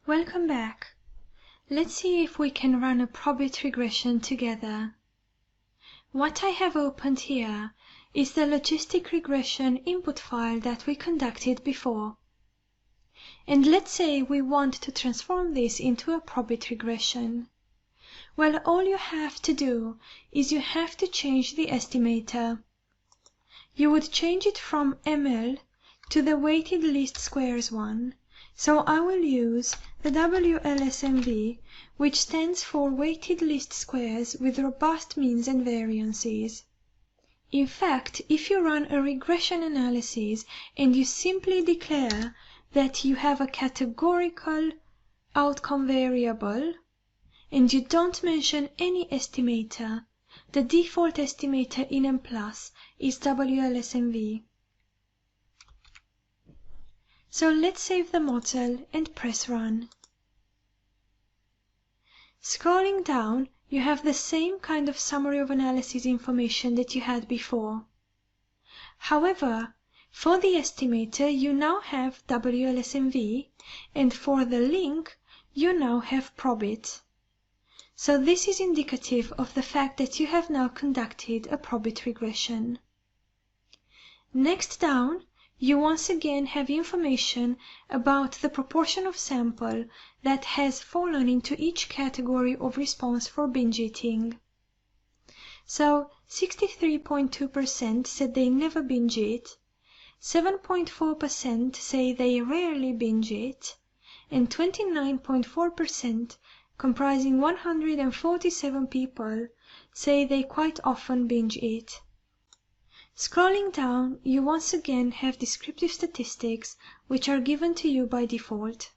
Welcome back. Let's see if we can run a Probit regression together. What I have opened here is the Logistic regression input file that we conducted before. And let's say we want to transform this into a Probit regression. Well, all you have to do is you have to change the estimator. You would change it from ML to the weighted least squares one. So I will use the WLSMV, which stands for weighted least squares with robust means and variances. In fact, if you run a regression analysis and you simply declare that you have a categorical outcome variable and you don't mention any estimator, the default estimator in M+ is WLSMV. So let's save the model and press run. Scrolling down, you have the same kind of summary of analysis information that you had before. However, for the estimator, you now have WLSMV, and for the link, you now have Probit. So this is indicative of the fact that you have now conducted a Probit regression. Next down, you once again have information about the proportion of sample that has fallen into each category of response for binge eating. So 63.2% said they never binge eat, 7.4% say they rarely binge eat, and 29.4%, comprising 147 people, say they quite often binge eat. Scrolling down, you once again have descriptive statistics which are given to you by default.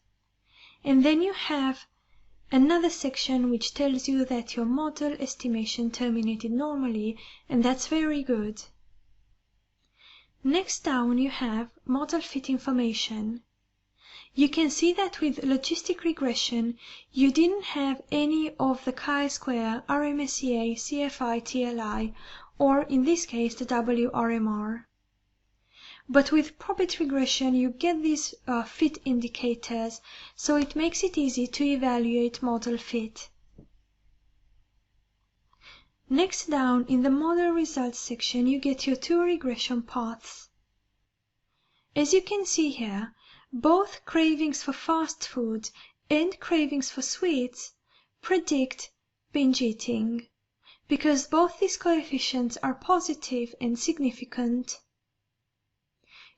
And then you have another section which tells you that your model estimation terminated normally, and that's very good. Next down you have model fit information. You can see that with logistic regression, you didn't have any of the chi-square, RMSEA, CFI, TLI, or in this case the WRMR. But with Probit regression you get these fit indicators, so it makes it easy to evaluate model fit. Next down in the model results section you get your two regression paths. As you can see here, both cravings for fast food and cravings for sweets predict binge eating, because both these coefficients are positive and significant.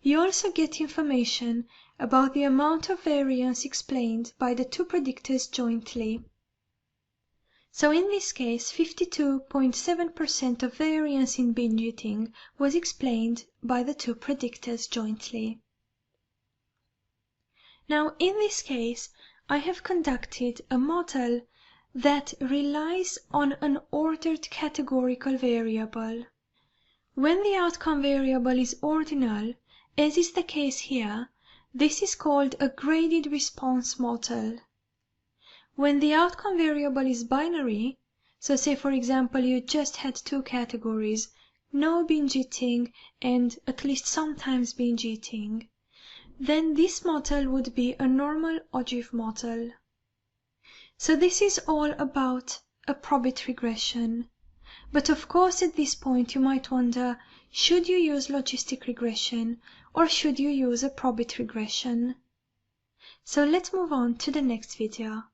You also get information about the amount of variance explained by the two predictors jointly. So in this case, 52.7% of variance in binge eating was explained by the two predictors jointly. Now in this case, I have conducted a model that relies on an ordered categorical variable. When the outcome variable is ordinal, as is the case here, this is called a graded response model. When the outcome variable is binary, so say for example you just had two categories, no binge eating and at least sometimes binge eating, then this model would be a normal ogive model. So this is all about a Probit regression. But of course at this point you might wonder, should you use logistic regression or should you use a Probit regression? So let's move on to the next video.